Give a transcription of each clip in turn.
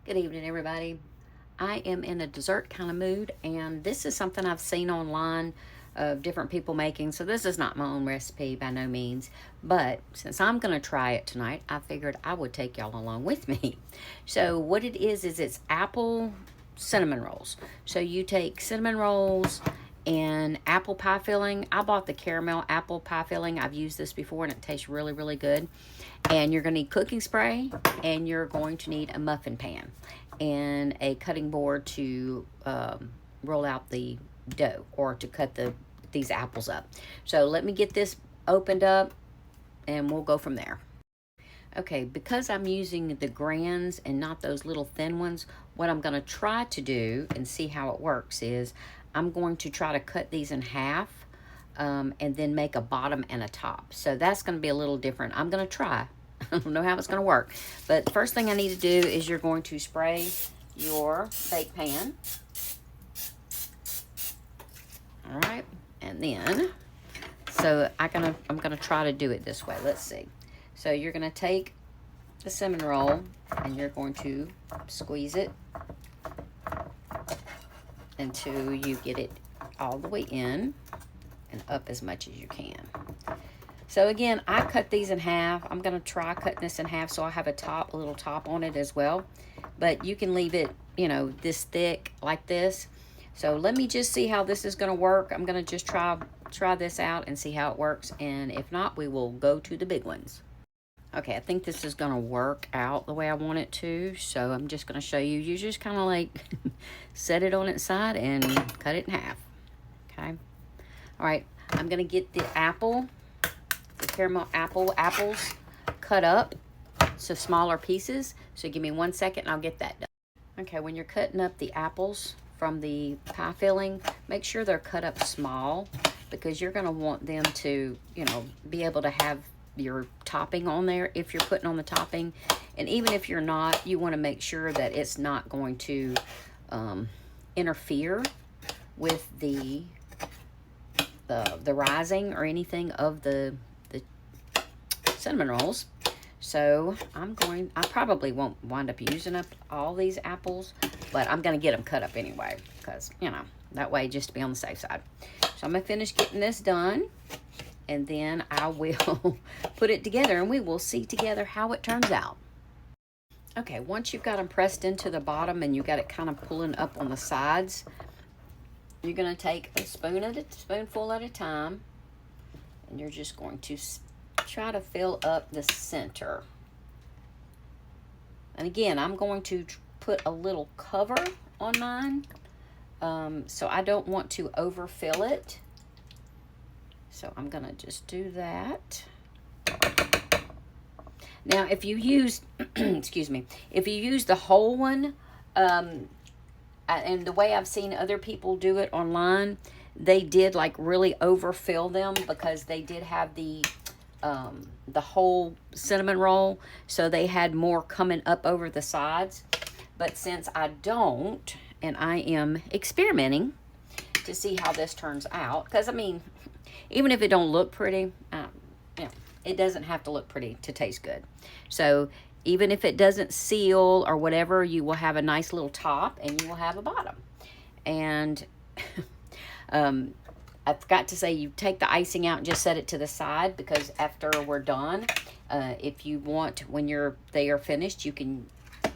Good evening, everybody. I am in a dessert kind of mood, and this is something I've seen online of different people making. So this is not my own recipe by no means, but since I'm going to try it tonight, I figured I would take y'all along with me. So what it is it's apple cinnamon rolls. So you take cinnamon rolls and apple pie filling. I bought the caramel apple pie filling. I've used this before and it tastes really, really good. And you're going to need cooking spray, and you're going to need a muffin pan and a cutting board to roll out the dough or to cut these apples up. So let me get this opened up and we'll go from there. Okay, because I'm using the grands and not those little thin ones, what I'm going to try to do and see how it works is I'm going to try to cut these in half and then make a bottom and a top. So that's going to be a little different. I'm going to try. I don't know how it's going to work. But the first thing I need to do is you're going to spray your bake pan. All right. And then, so I'm going to try to do it this way. Let's see. So you're going to take the cinnamon roll and you're going to squeeze it until you get it all the way in and up as much as you can. So again, I cut these in half. I'm going to try cutting this in half so I have a little top on it as well. But you can leave it, this thick like this. So let me just see how this is going to work. I'm going to just try this out and see how it works. And if not, we will go to the big ones. Okay, I think this is going to work out the way I want it to. So I'm just going to show you. You just kind of like set it on its side and cut it in half. Okay. All right, I'm going to get the caramel apples cut up so smaller pieces. So give me 1 second and I'll get that done. Okay, when you're cutting up the apples from the pie filling, make sure they're cut up small because you're going to want them to, be able to have your topping on there if you're putting on the topping. And even if you're not, you want to make sure that it's not going to interfere with the rising or anything of the cinnamon rolls. So I probably won't wind up using up all these apples, but I'm going to get them cut up anyway because, that way just to be on the safe side. So I'm going to finish getting this done and then I will put it together and we will see together how it turns out. Okay, once you've got them pressed into the bottom and you got it kind of pulling up on the sides, you're going to take a spoonful at a time and you're just going to try to fill up the center. And again, I'm going to put a little cover on mine, so I don't want to overfill it. So I'm going to just do that. Now, if you use, excuse me, if you use the whole one, and the way I've seen other people do it online, they did like really overfill them because they did have the whole cinnamon roll, so they had more coming up over the sides. But since I don't, and I am experimenting to see how this turns out, because I mean, even if it don't look pretty, it doesn't have to look pretty to taste good. So even if it doesn't seal or whatever, you will have a nice little top and you will have a bottom. And I forgot to say, you take the icing out and just set it to the side because after we're done, if you want, when they are finished, you can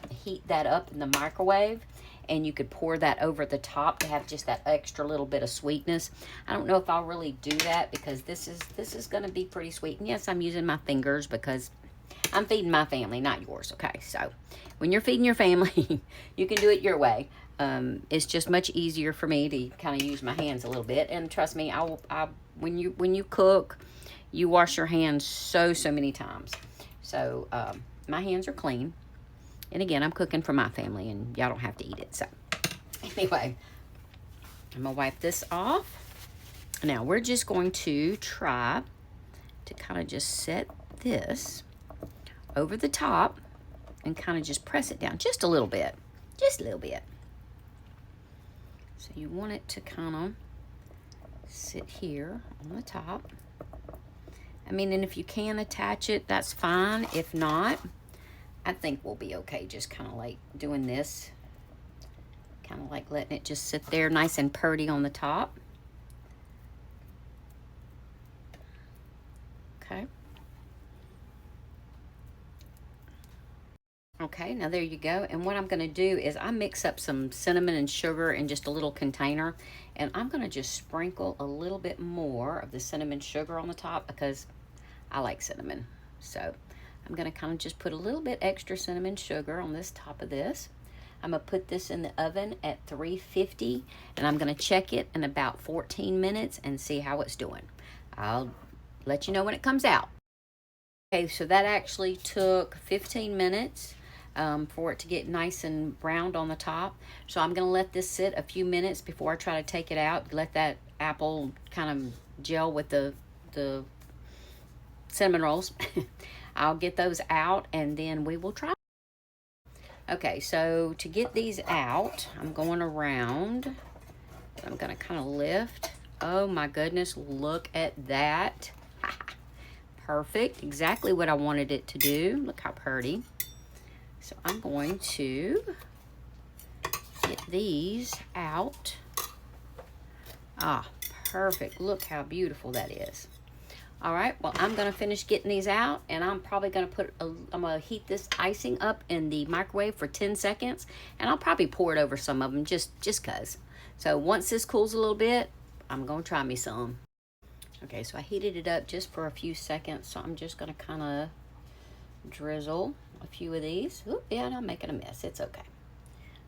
heat that up in the microwave and you could pour that over the top to have just that extra little bit of sweetness. I don't know if I'll really do that because this is going to be pretty sweet. And yes, I'm using my fingers because I'm feeding my family, not yours, okay? So when you're feeding your family, you can do it your way. It's just much easier for me to kind of use my hands a little bit. And trust me, when you cook, you wash your hands so many times. So my hands are clean. And again, I'm cooking for my family, and y'all don't have to eat it. So anyway, I'm going to wipe this off. Now, we're just going to try to kind of just set this over the top and kind of just press it down just a little bit. Just a little bit. So you want it to kind of sit here on the top. I mean, and if you can attach it, that's fine. If not, I think we'll be okay just kind of like doing this. Kind of like letting it just sit there nice and purty on the top. Okay. Okay, now there you go. And what I'm going to do is I mix up some cinnamon and sugar in just a little container. And I'm going to just sprinkle a little bit more of the cinnamon sugar on the top because I like cinnamon. So I'm going to kind of just put a little bit extra cinnamon sugar on this top of this. I'm going to put this in the oven at 350 and I'm going to check it in about 14 minutes and see how it's doing. I'll let you know when it comes out. Okay, so that actually took 15 minutes for it to get nice and browned on the top. So I'm going to let this sit a few minutes before I try to take it out. Let that apple kind of gel with the cinnamon rolls. I'll get those out and then we will try. Okay, so to get these out, I'm going around. I'm going to kind of lift. Oh my goodness, look at that. Perfect, exactly what I wanted it to do. Look how pretty. So I'm going to get these out. Ah, perfect. Look how beautiful that is. All right, well, I'm gonna finish getting these out and I'm probably gonna I'm gonna heat this icing up in the microwave for 10 seconds and I'll probably pour it over some of them just cause. So once this cools a little bit, I'm gonna try me some. Okay, so I heated it up just for a few seconds, so I'm just gonna kind of drizzle a few of these. Oop, yeah, and I'm making a mess. It's okay.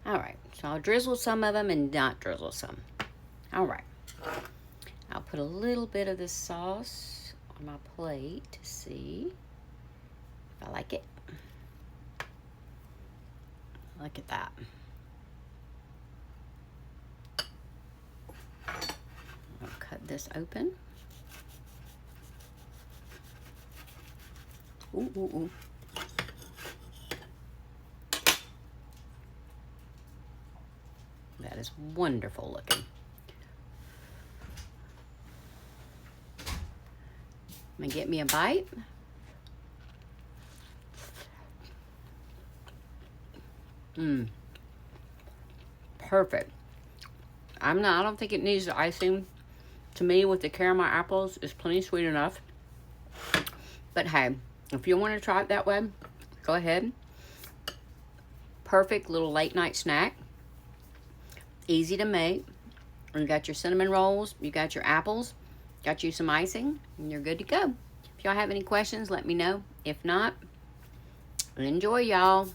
All right, so I'll drizzle some of them and not drizzle some. All right, I'll put a little bit of this sauce on my plate to see if I like it. Look at that. I'll cut this open. Ooh, ooh, ooh. That is wonderful looking. I'm gonna get me a bite. Perfect. I don't think it needs the icing. To me, with the caramel apples, it's plenty sweet enough. But hey, if you want to try it that way, go ahead. Perfect little late night snack. Easy to make. You got your cinnamon rolls, you got your apples, got you some icing, and you're good to go. If y'all have any questions, let me know. If not, enjoy, y'all.